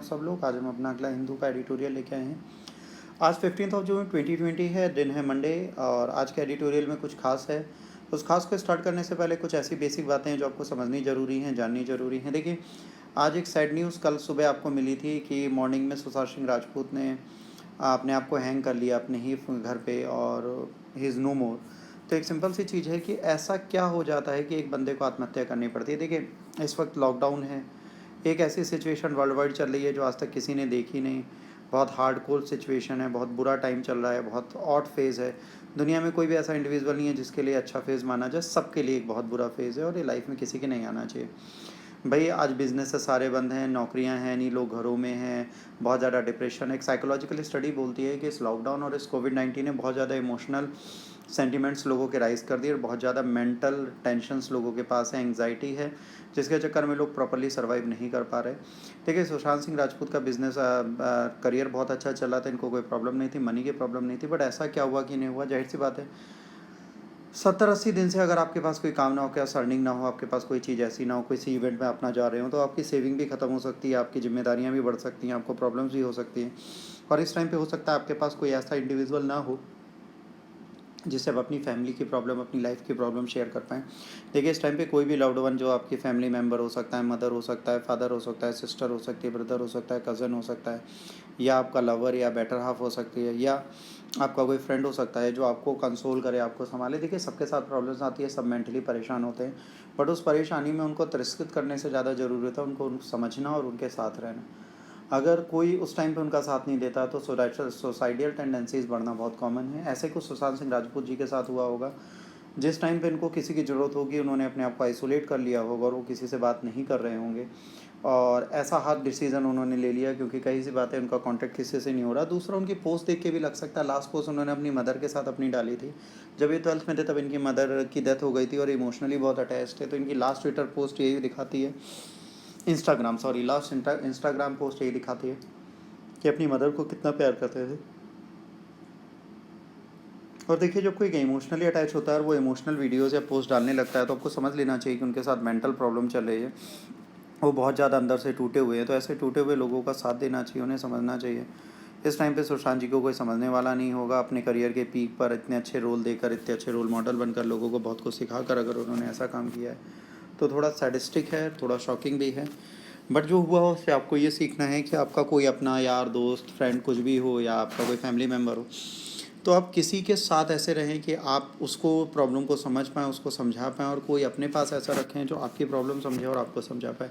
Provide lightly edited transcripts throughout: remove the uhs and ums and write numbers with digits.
सब लोग, आज हम अपना अगला हिंदू का एडिटोरियल लेके आए हैं। आज 15 जून 2020 है, दिन है मंडे, और आज के एडिटोरियल में कुछ खास है। उस खास को स्टार्ट करने से पहले कुछ ऐसी बेसिक बातें हैं जो आपको समझनी ज़रूरी हैं, जाननी ज़रूरी हैं। देखिए, आज एक सैड न्यूज़ कल सुबह आपको मिली थी कि मॉर्निंग में सुशांत सिंह राजपूत ने अपने आप को हैंग कर लिया अपने ही घर पे, और ही इज़ नो मोर। तो एक सिंपल सी चीज़ है कि ऐसा क्या हो जाता है कि एक बंदे को आत्महत्या करनी पड़ती है। देखिए, इस वक्त लॉकडाउन है, एक ऐसी सिचुएशन वर्ल्ड वाइड चल रही है जो आज तक किसी ने देखी नहीं। बहुत हार्डकोर सिचुएशन है, बहुत बुरा टाइम चल रहा है, बहुत ऑड फेज़ है। दुनिया में कोई भी ऐसा इंडिविजुअल नहीं है जिसके लिए अच्छा फेज़ माना जाए, सबके लिए एक बहुत बुरा फेज़ है, और ये लाइफ में किसी के नहीं आना चाहिए। भाई, आज बिजनेस सारे बंद हैं, नौकरियां हैं नहीं, लोग घरों में हैं, बहुत ज़्यादा डिप्रेशन है। एक साइकोलॉजिकल स्टडी बोलती है कि इस लॉकडाउन और इस कोविड-19 ने बहुत ज़्यादा इमोशनल सेंटिमेंट्स लोगों के राइज़ कर दिए, और बहुत ज़्यादा मेंटल टेंशन्स लोगों के पास है, एंग्जाइटी है, जिसके चक्कर में लोग प्रॉपर्ली सर्वाइव नहीं कर पा रहे। देखिए, सुशांत सिंह राजपूत का बिजनेस करियर बहुत अच्छा चला था, इनको कोई प्रॉब्लम नहीं थी, मनी की प्रॉब्लम नहीं थी। बट ऐसा क्या हुआ कि नहीं हुआ, जाहिर सी बात है, 70-80 दिन से अगर आपके पास कोई काम ना हो, क्या अर्निंग ना हो, आपके पास कोई चीज़ ऐसी ना हो, किसी इवेंट में आप ना जा रहे हो, तो आपकी सेविंग भी ख़त्म हो सकती है, आपकी जिम्मेदारियां भी बढ़ सकती हैं, आपको प्रॉब्लम्स भी हो सकती हैं। और इस टाइम पे हो सकता है आपके पास कोई ऐसा इंडिविजुअल ना हो जिससे आप अपनी फैमिली की प्रॉब्लम, अपनी लाइफ की प्रॉब्लम शेयर कर पाएँ। देखिए, इस टाइम पे कोई भी लव्ड वन जो आपकी फैमिली मेम्बर हो सकता है, मदर हो सकता है, फादर हो सकता है, सिस्टर हो सकती है, ब्रदर हो सकता है, कज़न हो सकता है, या आपका लवर या बेटर हाफ हो सकती है, या आपका कोई फ्रेंड हो सकता है जो आपको कंसोल करे, आपको सँभाले। देखिए, सबके साथ प्रॉब्लम्स आती है, सब मेंटली परेशान होते हैं, बट उस परेशानी में उनको तिरस्कृत करने से ज़्यादा ज़रूरत है उनको समझना और उनके साथ रहना। अगर कोई उस टाइम पे उनका साथ नहीं देता तो सोसाइडियल टेंडेंसीज़ बढ़ना बहुत कॉमन है। ऐसे कुछ सुशांत सिंह राजपूत जी के साथ हुआ होगा। जिस टाइम पे इनको किसी की ज़रूरत होगी, उन्होंने अपने आप को आइसोलेट कर लिया होगा, और वो किसी से बात नहीं कर रहे होंगे, और ऐसा हार्ड डिसीज़न उन्होंने ले लिया क्योंकि कई सी बातें, उनका कॉन्टैक्ट किसी से नहीं हो रहा। दूसरा, उनकी पोस्ट देख के भी लग सकता है, लास्ट पोस्ट उन्होंने अपनी मदर के साथ अपनी डाली थी। जब ये 12th में थे तब इनकी मदर की डेथ हो गई थी, और इमोशनली बहुत अटैच्ड थे। तो इनकी लास्ट ट्विटर पोस्ट यही दिखाती है, लास्ट इंस्टाग्राम पोस्ट यही दिखाती है कि अपनी मदर को कितना प्यार करते थे। और देखिए, जब कोई इमोशनली अटैच होता है और वो इमोशनल वीडियोज़ या पोस्ट डालने लगता है, तो आपको समझ लेना चाहिए कि उनके साथ मेंटल प्रॉब्लम चल रही है, वो बहुत ज़्यादा अंदर से टूटे हुए हैं। तो ऐसे टूटे हुए लोगों का साथ देना चाहिए, उन्हें समझना चाहिए। इस टाइम पे सुशांत जी को कोई समझने वाला नहीं होगा। अपने करियर के पीक पर इतने अच्छे रोल देकर, इतने अच्छे रोल मॉडल बनकर, लोगों को बहुत कुछ सिखाकर अगर उन्होंने ऐसा काम किया है, तो थोड़ा सैडिस्टिक है, थोड़ा शॉकिंग भी है। बट जो हुआ हो उससे आपको ये सीखना है कि आपका कोई अपना यार, दोस्त, फ्रेंड कुछ भी हो, या आपका कोई फैमिली मेम्बर हो, तो आप किसी के साथ ऐसे रहें कि आप उसको प्रॉब्लम को समझ पाएँ, उसको समझा पाएँ, और कोई अपने पास ऐसा रखें जो आपकी प्रॉब्लम समझे और आपको समझा पाए।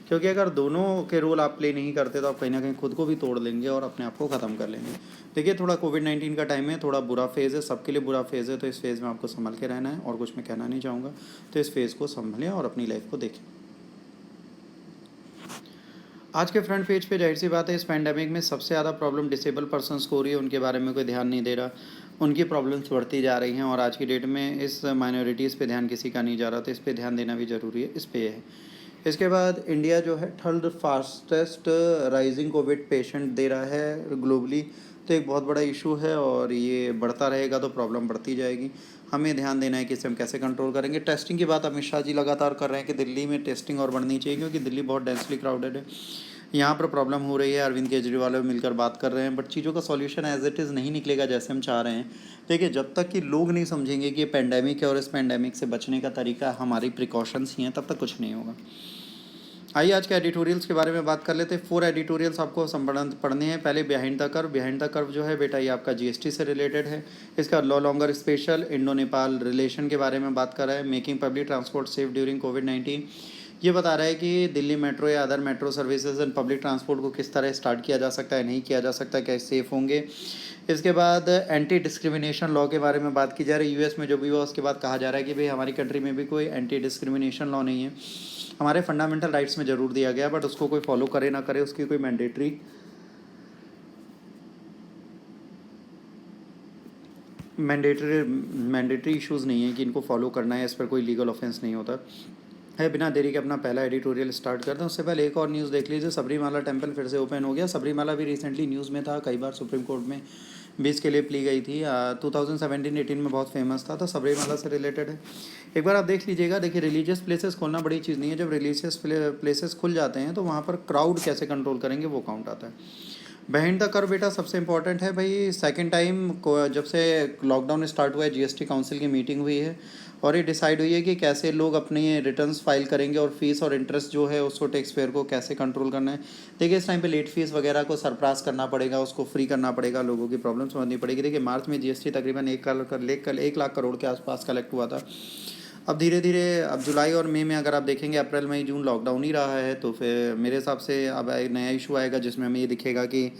क्योंकि अगर दोनों के रोल आप प्ले नहीं करते तो आप कहीं ना कहीं खुद को भी तोड़ लेंगे और अपने आप को ख़त्म कर लेंगे। देखिए, थोड़ा कोविड-19 का टाइम है, थोड़ा बुरा फेज़ है, सबके लिए बुरा फेज़ है, तो इस फेज़ में आपको संभल के रहना है, और कुछ मैं कहना नहीं चाहूँगा। तो इस फेज़ को संभलें और अपनी लाइफ को देखें। आज के फ्रंट पेज पे जाहिर सी बात है, इस पैंडेमिक में सबसे ज़्यादा प्रॉब्लम डिसेबल पर्सन्स को हो रही है, उनके बारे में कोई ध्यान नहीं दे रहा। उनकी प्रॉब्लम्स बढ़ती जा रही हैं, और आज की डेट में इस माइनॉरिटीज़ पे ध्यान किसी का नहीं जा रहा, तो इस पे ध्यान देना भी ज़रूरी है, इस पे है। इसके बाद इंडिया जो है third fastest rising covid patient दे रहा है ग्लोबली। तो एक बहुत बड़ा इशू है, और ये बढ़ता रहेगा तो प्रॉब्लम बढ़ती जाएगी। हमें ध्यान देना है कि इसे हम कैसे कंट्रोल करेंगे। टेस्टिंग की बात अमित शाह जी लगातार कर रहे हैं कि दिल्ली में टेस्टिंग और बढ़नी चाहिए, क्योंकि दिल्ली बहुत डेंसली क्राउडेड है, यहाँ पर प्रॉब्लम हो रही है। अरविंद केजरीवाल भी मिलकर बात कर रहे हैं, बट चीज़ों का सॉल्यूशन एज इट इज़ नहीं निकलेगा जैसे हम चाह रहे हैं। देखिए, जब तक कि लोग नहीं समझेंगे कि ये पेंडेमिक है और इस पेंडेमिक से बचने का तरीका हमारी प्रिकॉशंस ही हैं, तब तक कुछ नहीं होगा। आइए आज के एडिटोरियल्स के बारे में बात कर लेते हैं। 4 एडिटोरियल्स आपको संबंध पढ़ने हैं। पहले behind the curve. Behind the curve जो है बेटा, ये आपका जीएसटी से रिलेटेड है। इसका no longer special Indo Nepal relation के बारे में बात कर रहा है। Making public transport safe during कोविड-19। ये बता रहा है कि दिल्ली मेट्रो या other metro services and public transport को किस तरह स्टार्ट किया जा सकता है, नहीं किया जा सकता, कैसे सेफ़ होंगे। इसके बाद एंटी डिस्क्रिमिनेशन लॉ के बारे में बात की जा रही है। यूएस में जो भी हुआ उसके बाद कहा जा रहा है कि भाई हमारी कंट्री में भी कोई एंटी डिस्क्रिमिनेशन लॉ नहीं है। हमारे फंडामेंटल राइट्स में ज़रूर दिया गया, बट उसको कोई फॉलो करे ना करे उसकी कोई मैंडेटरी इश्यूज़ नहीं है कि इनको फॉलो करना है, इस पर कोई लीगल ऑफेंस नहीं होता है। बिना देरी के अपना पहला एडिटोरियल स्टार्ट करते हैं। उससे पहले एक और न्यूज़ देख लीजिए। सबरीमाला टेम्पल फिर से ओपन हो गया। सबरीमाला भी रिसेंटली न्यूज़ में था, कई बार सुप्रीम कोर्ट में बीच के लिए प्ली गई थी। 2017-18 में बहुत फेमस था, तो सबरीमाला से रिलेटेड है। एक बार आप देख लीजिएगा। देखिए, रिलीजियस प्लेसेस खोलना बड़ी चीज़ नहीं है। जब रिलीजियस प्लेसेस खुल जाते हैं तो वहाँ पर क्राउड कैसे कंट्रोल करेंगे वो काउंट आता है। बिहाइंड द कर्व बेटा सबसे इंपॉर्टेंट है भाई। सेकंड टाइम को जब से लॉकडाउन स्टार्ट हुआ है, जीएसटी काउंसिल की मीटिंग हुई है और ये डिसाइड हुई है कि कैसे लोग अपनी रिटर्न्स फाइल करेंगे और फीस और इंटरेस्ट जो है उसको टैक्स पेयर को कैसे कंट्रोल करना है। देखिए, इस टाइम पे लेट फीस वगैरह को सरप्रास करना पड़ेगा, उसको फ्री करना पड़ेगा, लोगों की प्रॉब्लम समझनी पड़ेगी। देखिए, मार्च में जीएसटी तकरीबन 1 लाख करोड़ के आसपास कलेक्ट हुआ था। अब धीरे धीरे, अब जुलाई और मई में अगर आप देखेंगे, अप्रैल मई जून लॉकडाउन ही रहा है, तो फिर मेरे हिसाब से अब एक नया इशू आएगा जिसमें हमें ये दिखेगा कि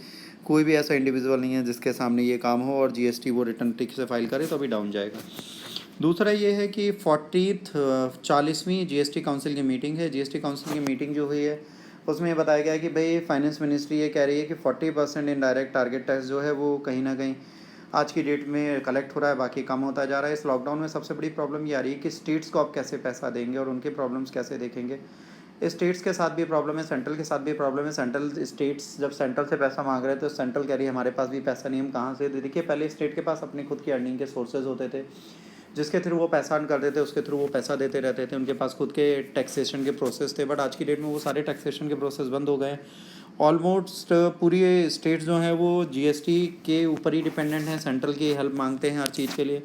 कोई भी ऐसा इंडिविजुअल नहीं है जिसके सामने ये काम हो और जीएसटी वो रिटर्न ठीक से फाइल करे, तो अभी डाउन जाएगा। दूसरा ये है कि 40वीं जीएसटी काउंसिल की मीटिंग है। जीएसटी काउंसिल की मीटिंग जो हुई है उसमें ये बताया गया है कि भाई फाइनेंस मिनिस्ट्री ये कह रही है कि 40% इनडायरेक्ट टारगेट टैक्स जो है वो कहीं ना कहीं आज की डेट में कलेक्ट हो रहा है, बाकी कम होता जा रहा है। इस लॉकडाउन में सबसे बड़ी प्रॉब्लम ये आ रही है कि स्टेट्स को आप कैसे पैसा देंगे और उनके प्रॉब्लम्स कैसे देखेंगे। स्टेट्स के साथ भी प्रॉब्लम है, सेंट्रल के साथ भी प्रॉब्लम है। सेंट्रल स्टेट्स जब सेंट्रल से पैसा मांग रहे हैं तो सेंट्रल कह रही है हमारे पास भी पैसा नहीं, हम कहाँ से दे। देखिए, पहले स्टेट के पास अपनी खुद की अर्निंग के सोर्सेज होते थे जिसके थ्रू वो पैसा अर्न करते थे, उसके थ्रू वो पैसा देते रहते थे, उनके पास खुद के टैक्सेशन के प्रोसेस थे। बट आज की डेट में वो सारे टैक्सेशन के प्रोसेस बंद हो गए। ऑलमोस्ट पूरी स्टेट्स जो हैं वो जीएसटी के ऊपर ही डिपेंडेंट हैं, सेंट्रल की हेल्प मांगते हैं हर चीज़ के लिए।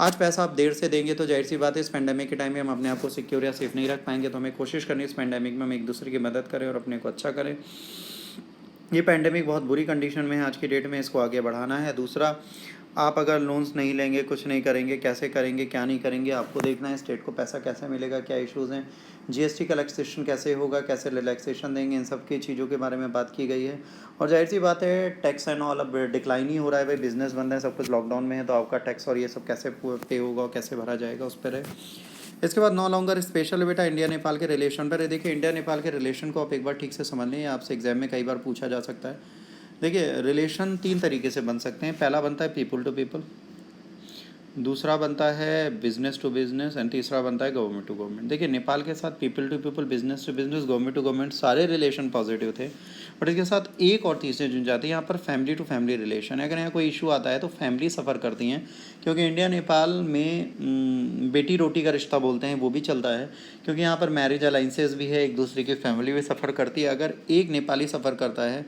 आज पैसा आप देर से देंगे तो जाहिर सी बात है इस पेंडेमिक के टाइम में हम अपने आप को सिक्योर या सेफ नहीं रख पाएंगे। तो हमें कोशिश करनी है इस पेंडेमिक में हम एक दूसरे की मदद करें और अपने को अच्छा करें। ये पेंडेमिक बहुत बुरी कंडीशन में है आज की डेट में, इसको आगे बढ़ाना है। दूसरा, आप अगर लोन्स नहीं लेंगे, कुछ नहीं करेंगे, कैसे करेंगे, क्या नहीं करेंगे, आपको देखना है स्टेट को पैसा कैसे मिलेगा, क्या इश्यूज़ हैं, जीएसटी कलेक्सेशन कैसे होगा, कैसे रिलैक्सेशन देंगे, इन सब की चीज़ों के बारे में बात की गई है। और जाहिर सी बात है टैक्स एंड ऑल अब डिक्लाइन ही हो रहा है भाई, बिजनेस बंद है, सब कुछ लॉकडाउन में है, तो आपका टैक्स और ये सब कैसे पे होगा, कैसे भरा जाएगा, उस पर है। इसके बाद नो लॉन्गर स्पेशल बेटा इंडिया नेपाल के रिलेशन पर है। देखिए, इंडिया नेपाल के रिलेशन को आप एक बार ठीक से समझ लें, आपसे एग्जाम में कई बार पूछा जा सकता है। देखिए, रिलेशन 3 तरीके से बन सकते हैं। पहला बनता है पीपल टू पीपल, दूसरा बनता है बिजनेस टू बिजनेस एंड तीसरा बनता है गवर्नमेंट टू गवर्नमेंट। देखिए, नेपाल के साथ people to people, business to business, government to government सारे रिलेशन पॉजिटिव थे। बट इसके साथ एक और तीसरे जुड़ जाती है, यहाँ पर फैमिली टू फैमिली रिलेशन है। अगर यहाँ कोई इशू आता है तो फैमिली सफ़र करती हैं, क्योंकि इंडिया नेपाल में बेटी रोटी का रिश्ता बोलते हैं वो भी चलता है, क्योंकि यहाँ पर मैरिज अलाइंसेस भी है, एक दूसरे की फैमिली भी सफ़र करती है। अगर एक नेपाली सफ़र करता है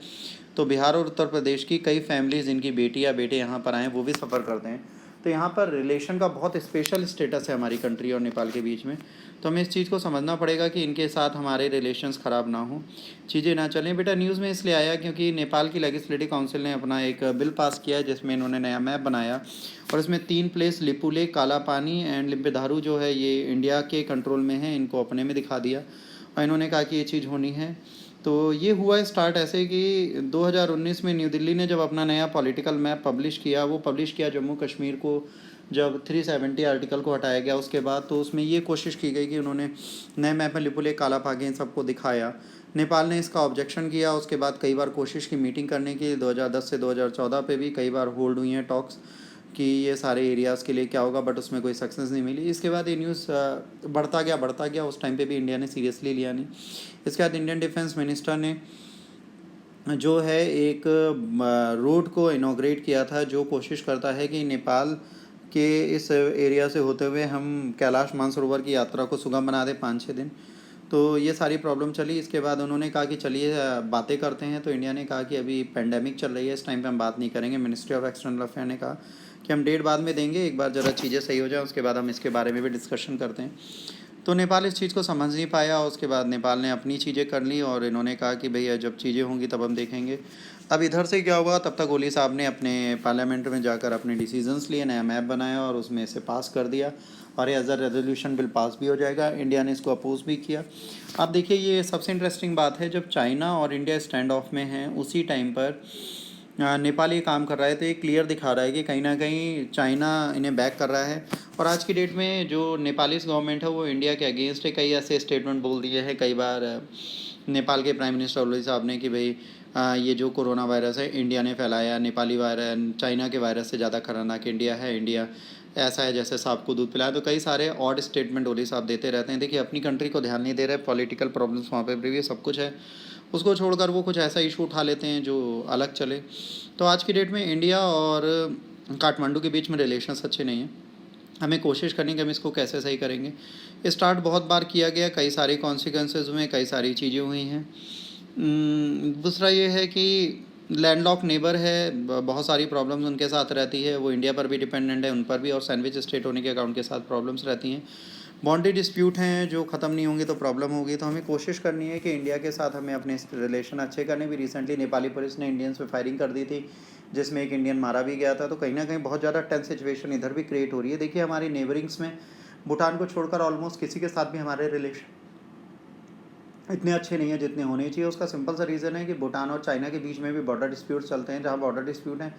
तो बिहार और उत्तर प्रदेश की कई फैमिलीज़ जिनकी बेटी या बेटे यहाँ पर आएँ वो भी सफ़र करते हैं। तो यहाँ पर रिलेशन का बहुत स्पेशल स्टेटस है हमारी कंट्री और नेपाल के बीच में। तो हमें इस चीज़ को समझना पड़ेगा कि इनके साथ हमारे रिलेशंस ख़राब ना हो, चीज़ें ना चलें। बेटा, न्यूज़ में इसलिए आया क्योंकि नेपाल की लेजिस्लेटिव काउंसिल ने अपना एक बिल पास किया है जिसमें इन्होंने नया मैप बनाया और इसमें 3 प्लेस लिपुलेख, काला पानी एंड लिम्पिधारू जो है ये इंडिया के कंट्रोल में है, इनको अपने में दिखा दिया और इन्होंने कहा कि ये चीज़ होनी है। तो ये हुआ स्टार्ट ऐसे कि 2019 में न्यू दिल्ली ने जब अपना नया पॉलिटिकल मैप पब्लिश किया, वो पब्लिश किया जम्मू कश्मीर को जब 370 आर्टिकल को हटाया गया उसके बाद, तो उसमें ये कोशिश की गई कि उन्होंने नए मैप में लिपुलेख, काला पानी इन सबको दिखाया। नेपाल ने इसका ऑब्जेक्शन किया, उसके बाद कई बार कोशिश की मीटिंग करने की, 2010 से 2014 पे भी कई बार होल्ड हुई हैं टॉक्स कि ये सारे एरियाज़ के लिए क्या होगा, बट उसमें कोई सक्सेस नहीं मिली। इसके बाद ये न्यूज़ बढ़ता गया, उस टाइम पे भी इंडिया ने सीरियसली लिया नहीं। इसके बाद इंडियन डिफेंस मिनिस्टर ने जो है एक रोड को इनॉग्रेट किया था जो कोशिश करता है कि नेपाल के इस एरिया से होते हुए हम कैलाश मानसरोवर की यात्रा को सुगम बना दें 5-6 दिन। तो ये सारी प्रॉब्लम चली। इसके बाद उन्होंने कहा कि चलिए बातें करते हैं। तो इंडिया ने कहा कि अभी पेंडेमिक चल रही है, इस टाइम पे हम बात नहीं करेंगे। मिनिस्ट्री ऑफ एक्सटर्नल अफेयर ने कहा कि हम डेट बाद में देंगे, एक बार ज़रा चीज़ें सही हो जाए उसके बाद हम इसके बारे में भी डिस्कशन करते हैं। तो नेपाल इस चीज़ को समझ नहीं पाया, उसके बाद नेपाल ने अपनी चीज़ें कर ली और इन्होंने कहा कि भैया जब चीज़ें होंगी तब हम देखेंगे। अब इधर से क्या हुआ, तब तक ओली साहब ने अपने पार्लियामेंट में जाकर अपने डिसीजंस लिए, नया मैप बनाया और उसमें इसे पास कर दिया और as a resolution bill pass भी हो जाएगा। इंडिया ने इसको अपोज भी किया। अब देखिए, ये सबसे इंटरेस्टिंग बात है, जब चाइना और इंडिया स्टैंड ऑफ में हैं उसी टाइम पर नेपाल ये काम कर रहा है, तो ये क्लियर दिखा रहा है कि कहीं ना कहीं चाइना इन्हें बैक कर रहा है। और आज की डेट में जो नेपाली गवर्नमेंट है वो इंडिया के अगेंस्ट है। कई ऐसे स्टेटमेंट बोल दिए हैं कई बार नेपाल के प्राइम मिनिस्टर ओली साहब ने कि भाई ये जो कोरोना वायरस है इंडिया ने फैलाया, नेपाली वायरस चाइना के वायरस से ज़्यादा खतरनाक इंडिया है, इंडिया ऐसा है जैसे सांप को दूध पिलाया। तो कई सारे ऑड स्टेटमेंट ओली साहब देते रहते हैं। देखिए, अपनी कंट्री को ध्यान नहीं दे रहे, पॉलिटिकल प्रॉब्लम्स वहाँ पे भी सब कुछ है उसको छोड़कर वो कुछ ऐसा इशू उठा लेते हैं जो अलग चले। तो आज की डेट में इंडिया और काठमांडू के बीच में रिलेशंस अच्छे नहीं हैं। हमें कोशिश करनी कि हम इसको कैसे सही करेंगे। स्टार्ट बहुत बार किया गया, कई सारे कॉन्सिक्वेंसेज हुए, कई सारी चीज़ें हुई हैं। दूसरा ये है कि लैंडलॉक नेबर है, बहुत सारी प्रॉब्लम्स उनके साथ रहती है, वो इंडिया पर भी डिपेंडेंट है, उन पर भी, और सैंडविच स्टेट होने के अकाउंट के साथ प्रॉब्लम्स रहती हैं। बॉन्डी डिस्प्यूट हैं जो ख़त्म नहीं होंगे तो प्रॉब्लम होगी। तो हमें कोशिश करनी है कि इंडिया के साथ हमें अपने रिलेशन अच्छे करने। भी रिसेंटली नेपाली पुलिस ने इंडियंस पे फायरिंग कर दी थी, जिसमें एक इंडियन मारा भी गया था। तो कहीं ना कहीं बहुत ज़्यादा टेंस सिचुएशन इधर भी क्रिएट हो रही है। देखिए हमारी नेबरिंग्स में भूटान को छोड़कर ऑलमोस्ट किसी के साथ भी हमारे रिलेशन इतने अच्छे नहीं है जितने होने चाहिए। उसका सिंपल सा रीज़न है कि भूटान और चाइना के बीच में भी बॉर्डर डिस्प्यूट चलते हैं। जहाँ बॉर्डर डिस्प्यूट है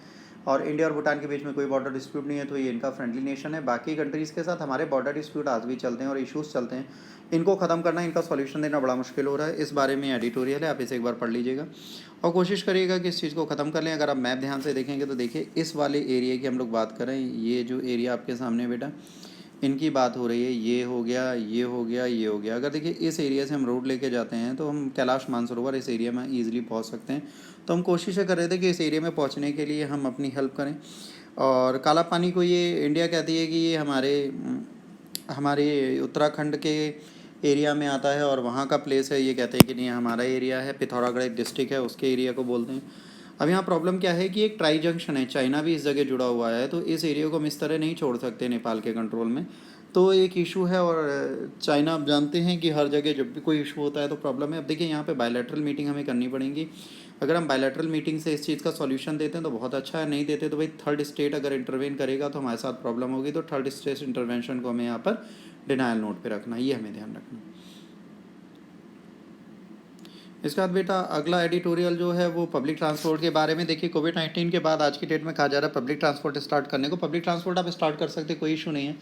और इंडिया और भूटान के बीच में कोई बॉर्डर डिस्प्यूट नहीं है, तो ये इनका फ्रेंडली नेशन है। बाकी कंट्रीज़ के साथ हमारे बॉर्डर डिस्प्यूट आज भी चलते हैं और इश्यूज़ चलते हैं। इनको ख़त्म करना, इनका सॉल्यूशन देना बड़ा मुश्किल हो रहा है। इस बारे में एडिटोरियल है, आप इसे एक बार पढ़ लीजिएगा और कोशिश करिएगा कि इस चीज़ को ख़त्म कर लें। अगर आप मैप ध्यान से देखेंगे तो देखिए इस वाले एरिया की हम लोग बात करें, ये जो एरिया आपके सामने बेटा, इनकी बात हो रही है। ये हो गया, ये हो गया, ये हो गया। अगर देखिए इस एरिया से हम रोड लेके जाते हैं तो हम कैलाश मानसरोवर इस एरिया में ईज़िली पहुंच सकते हैं। तो हम कोशिश कर रहे थे कि इस एरिया में पहुंचने के लिए हम अपनी हेल्प करें। और काला पानी को ये इंडिया कहती है कि ये हमारे उत्तराखंड के एरिया में आता है और वहाँ का प्लेस है। ये कहते हैं कि नहीं हमारा एरिया है, पिथौरागढ़ एक डिस्ट्रिक्ट है, उसके एरिया को बोलते हैं। अब यहाँ प्रॉब्लम क्या है कि एक ट्राई जंक्शन है, चाइना भी इस जगह जुड़ा हुआ है, तो इस एरिया को हम इस तरह नहीं छोड़ सकते नेपाल के कंट्रोल में। तो एक इशू है। और चाइना आप जानते हैं कि हर जगह जब भी कोई इशू होता है तो प्रॉब्लम है। अब देखिए यहाँ पे बायलैटरल मीटिंग हमें करनी पड़ेगी। अगर हम बायलैटरल मीटिंग से इस चीज़ का सॉल्यूशन देते हैं तो बहुत अच्छा है, नहीं देते तो भाई थर्ड स्टेट अगर इंटरवेन करेगा तो हमारे साथ प्रॉब्लम होगी। तो थर्ड स्टेट इंटरवेंशन को हमें यहाँ पर डिनायल नोट पे रखना, ये हमें ध्यान रखना। इसके बाद बेटा अगला एडिटोरियल जो है वो पब्लिक ट्रांसपोर्ट के बारे में। देखिए कोविड-19 के बाद आज की डेट में कहा जा रहा है पब्लिक ट्रांसपोर्ट स्टार्ट करने को। पब्लिक ट्रांसपोर्ट आप स्टार्ट कर सकते, कोई इशू नहीं है।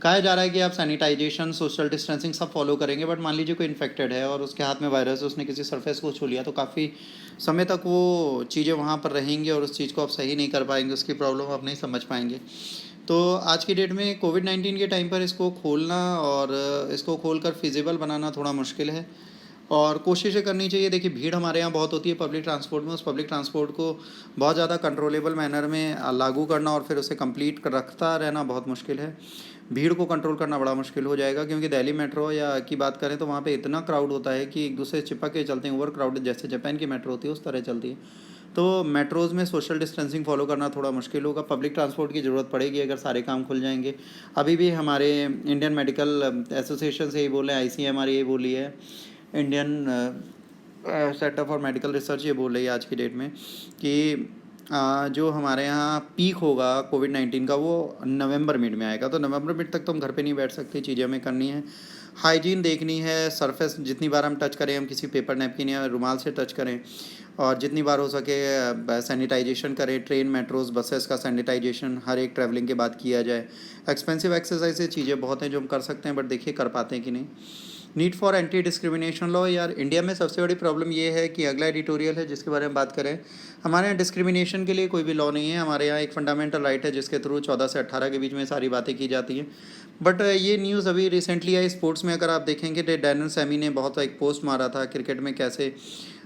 कहा जा रहा है कि आप सैनिटाइजेशन, सोशल डिस्टेंसिंग सब फॉलो करेंगे, बट मान लीजिए कोई इन्फेक्टेड है और उसके हाथ में वायरस है, उसने किसी सरफेस को छू लिया, तो काफ़ी समय तक वो चीज़ें वहाँ पर रहेंगी और उस चीज़ को आप सही नहीं कर पाएंगे, उसकी प्रॉब्लम आप नहीं समझ पाएंगे। तो आज की डेट में कोविड-19 के टाइम पर इसको खोलना और इसको खोलकर फिजिबल बनाना थोड़ा मुश्किल है और कोशिशें करनी चाहिए। देखिए भीड़ हमारे यहाँ बहुत होती है पब्लिक ट्रांसपोर्ट में, उस पब्लिक ट्रांसपोर्ट को बहुत ज़्यादा कंट्रोलेबल मैनर में लागू करना और फिर उसे कंप्लीट रखता रहना बहुत मुश्किल है। भीड़ को कंट्रोल करना बड़ा मुश्किल हो जाएगा, क्योंकि दिल्ली मेट्रो या की बात करें तो वहाँ पे इतना क्राउड होता है कि एक दूसरे से चिपक के चलते हैं, ओवर क्राउडेड, जैसे जापान की मेट्रो होती है उस तरह चलती है। तो मेट्रोज़ में सोशल डिस्टेंसिंग फॉलो करना थोड़ा मुश्किल होगा। पब्लिक ट्रांसपोर्ट की ज़रूरत पड़ेगी अगर सारे काम खुल जाएंगे। अभी भी हमारे इंडियन मेडिकल एसोसिएशन से यही बोले हैं, ICMR ये बोली है, Indian centre for medical research ये बोल रही है आज की डेट में कि जो हमारे यहाँ पीक होगा कोविड-19 का वो नवंबर मिड में आएगा। तो नवंबर मिड तक तो हम घर पे नहीं बैठ सकते, चीज़ें हमें करनी है। हाइजीन देखनी है, सरफेस जितनी बार हम टच करें, हम किसी पेपर नैपकिन या रुमाल से टच करें और जितनी बार हो सके सैनिटाइजेशन करें। ट्रेन, मेट्रोज़, बसेस का सैनिटाइजेशन हर एक ट्रैवलिंग के बाद किया जाए। एक्सपेंसिव एक्सरसाइज से चीज़ें बहुत हैं जो हम कर सकते हैं, बट देखिए कर पाते हैं कि नहीं। Need for anti discrimination law. यार इंडिया में सबसे बड़ी प्रॉब्लम ये है कि अगला एडिटोरियल है जिसके बारे में बात करें, हमारे यहाँ डिस्क्रिमिनेशन के लिए कोई भी लॉ नहीं है। हमारे यहाँ एक फंडामेंटल राइट है जिसके थ्रू 14 से 18 के बीच में सारी बातें की जाती हैं। बट ये न्यूज़ अभी रिसेंटली आई स्पोर्ट्स में, अगर आप देखेंगे तो डैनियल सैमी ने बहुत एक पोस्ट मारा था क्रिकेट में कैसे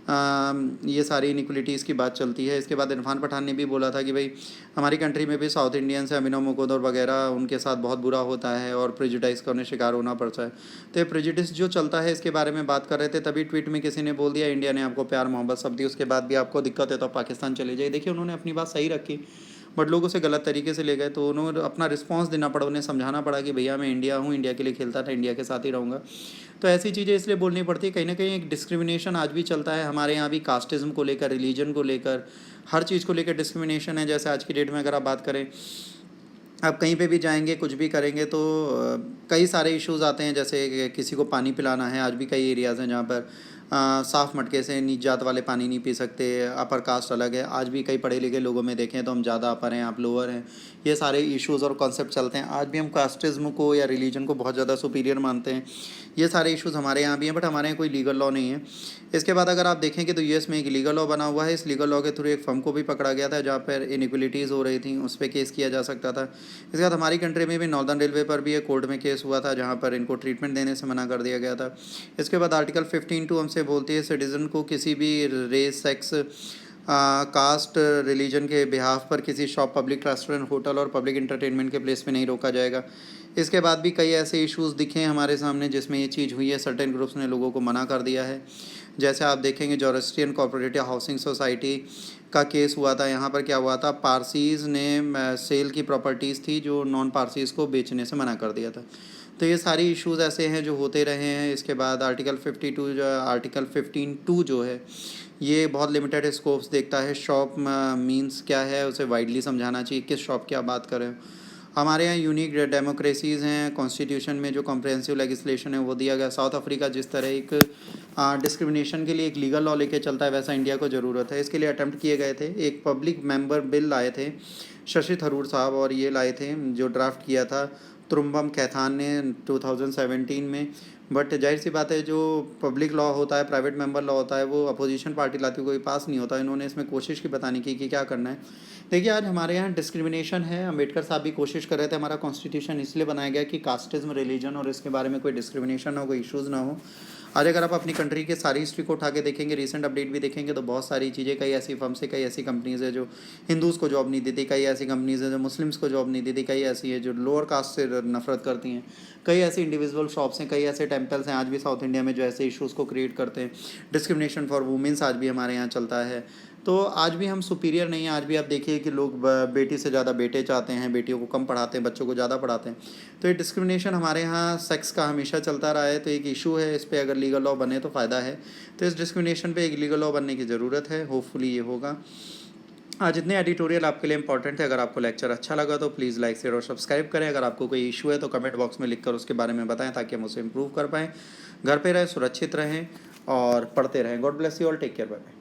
ये सारी इनिक्वलिटीज़ की बात चलती है। इसके बाद इरफान पठान ने भी बोला था कि भाई हमारी कंट्री में भी साउथ इंडियंस हैं, अभिनव मुकुंद और वगैरह, उनके साथ बहुत बुरा होता है और प्रेजुडाइज का उन्हें शिकार होना पड़ता है। तो ये प्रेजुडिस जो चलता है इसके बारे में बात कर रहे थे, तभी ट्वीट में किसी ने बोल दिया इंडिया ने आपको प्यार मोहब्बत सब दी, उसके बाद भी आपको दिक्कत है तो पाकिस्तान चले जाइए। देखिए उन्होंने अपनी बात सही रखी, बट लोग उसे गलत तरीके से ले गए, तो उन्होंने अपना रिस्पांस देना पड़ा, उन्हें समझाना पड़ा कि भैया मैं इंडिया हूँ, इंडिया के लिए खेलता था, इंडिया के साथ ही रहूँगा। तो ऐसी चीज़ें इसलिए बोलनी पड़ती है। कहीं ना कहीं एक डिस्क्रिमिनेशन आज भी चलता है हमारे यहाँ भी, कास्टिज़म को लेकर, रिलीजन को लेकर, हर चीज़ को लेकर डिस्क्रिमिनेशन है। जैसे आज की डेट में अगर आप बात करें, आप कहीं पे भी जाएंगे कुछ भी करेंगे तो कई सारे इश्यूज़ आते हैं। जैसे किसी को पानी पिलाना है, आज भी कई एरियाज़ हैं जहाँ पर साफ़ मटके से नीच जात वाले पानी नहीं पी सकते, अपर कास्ट अलग है। आज भी कई पढ़े लिखे लोगों में देखें तो हम ज़्यादा अपर हैं, आप लोअर हैं, ये सारे इश्यूज़ और कॉन्सेप्ट चलते हैं। आज भी हम कास्टिज़्म को या रिलीजन को बहुत ज़्यादा सुपीरियर मानते हैं। ये सारे इश्यूज़ हमारे यहाँ भी हैं, बट हमारे यहाँ कोई लीगल लॉ नहीं है। इसके बाद अगर आप देखेंगे तो US में एक लीगल लॉ बना हुआ है। इस लीगल लॉ के थ्रू एक फर्म को भी पकड़ा गया था जहाँ पर इनइक्वलिटीज़ हो रही थी, उस पर केस किया जा सकता था। इसके बाद हमारी कंट्री में भी नॉर्दर्न रेलवे पर भी एक कोर्ट में केस हुआ था जहाँ पर इनको ट्रीटमेंट देने से मना कर दिया गया था। इसके बाद आर्टिकल 15(2) हमसे से बोलती है सिटीज़न को किसी भी रेस, सेक्स, कास्ट, रिलीजन के बिहाफ पर किसी शॉप, पब्लिक रेस्टोरेंट, होटल और पब्लिक इंटरटेनमेंट के प्लेस पे नहीं रोका जाएगा। इसके बाद भी कई ऐसे इश्यूज़ दिखे हैं हमारे सामने जिसमें ये चीज़ हुई है। सर्टेन ग्रुप्स ने लोगों को मना कर दिया है। जैसे आप देखेंगे जोरास्ट्रियन कोऑपरेटिव हाउसिंग सोसाइटी का केस हुआ था। यहाँ पर क्या हुआ था, पारसीज़ ने सेल की प्रॉपर्टीज़ थी जो नॉन पारसीज़ को बेचने से मना कर दिया था। तो ये सारी इश्यूज़ ऐसे हैं जो होते रहे हैं। इसके बाद आर्टिकल 15(2) जो है ये बहुत लिमिटेड स्कोप्स देखता है। शॉप मींस क्या है उसे वाइडली समझाना चाहिए, किस शॉप की आप बात कर रहे हो। हमारे यहाँ यूनिक डेमोक्रेसीज़ हैं। कॉन्स्टिट्यूशन में जो कॉम्प्रिहेंसिव लेजिस्लेशन है वो दिया गया। साउथ अफ्रीका जिस तरह एक डिस्क्रिमिनेशन के लिए एक लीगल लॉ लेके चलता है, वैसा इंडिया को ज़रूरत है। इसके लिए अटेम्प्ट किए गए थे। एक पब्लिक मेंबर बिल लाए थे शशि थरूर साहब, और ये लाए थे जो ड्राफ्ट किया था तुरुम्बम कैथान ने 2017 में। बट जाहिर सी बात है, जो पब्लिक लॉ होता है, प्राइवेट मेंबर लॉ होता है, वो अपोजिशन पार्टी लाती कोई पास नहीं होता। इन्होंने इसमें कोशिश की बताने की कि क्या करना है। देखिए, आज हमारे यहाँ डिस्क्रिमिनेशन है। अम्बेडकर साहब भी कोशिश कर रहे थे। हमारा कॉन्स्टिट्यूशन इसलिए बनाया गया कि कास्टिज्म, रिलीजन और इसके बारे में कोई डिस्क्रिमिनेशन ना हो, कोई इश्यूज़ ना हो। आज अगर आप अपनी कंट्री के सारी हिस्ट्री को उठा के देखेंगे, रिसेंट अपडेट भी देखेंगे, तो बहुत सारी चीज़ें, कई ऐसी फर्म्स है, कई ऐसी कंपनीज़ है जो हिंदूज़ को जॉब नहीं देती, कई ऐसी कंपनीज़ है जो मुस्लिम्स को जॉब नहीं देती, कई ऐसी है जो लोअर कास्ट से नफरत करती हैं, कई ऐसी इंडिविजुअल शॉप्स हैं, कई ऐसे टेम्पल्स हैं आज भी साउथ इंडिया में जो ऐसे इश्यूज़ को क्रिएट करते हैं। डिस्क्रिमिनेशन फॉर वुमेंस आज भी हमारे यहाँ चलता है। तो आज भी हम सुपीरियर नहीं हैं। आज भी आप देखिए कि लोग बेटी से ज़्यादा बेटे चाहते हैं, बेटियों को कम पढ़ाते हैं, बच्चों को ज़्यादा पढ़ाते हैं। तो ये डिस्क्रिमिनेशन हमारे यहाँ सेक्स का हमेशा चलता रहा है। तो एक इशू है, इस पर अगर लीगल लॉ बने तो फ़ायदा है। तो इस डिस्क्रिमिनेशन पे एक लीगल लॉ बनने की ज़रूरत है। होपफुली ये होगा। आज इतने एडिटोरियल आपके लिए इंपॉर्टेंट है। अगर आपको लेक्चर अच्छा लगा तो प्लीज़ लाइक, शेयर और सब्सक्राइब करें। अगर आपको कोई इशू है तो कमेंट बॉक्स में लिखकर उसके बारे में बताएं ताकि हम उसे इम्प्रूव कर पाएँ। घर पे रहें, सुरक्षित रहें और पढ़ते रहें। God bless you all. Take care. Bye.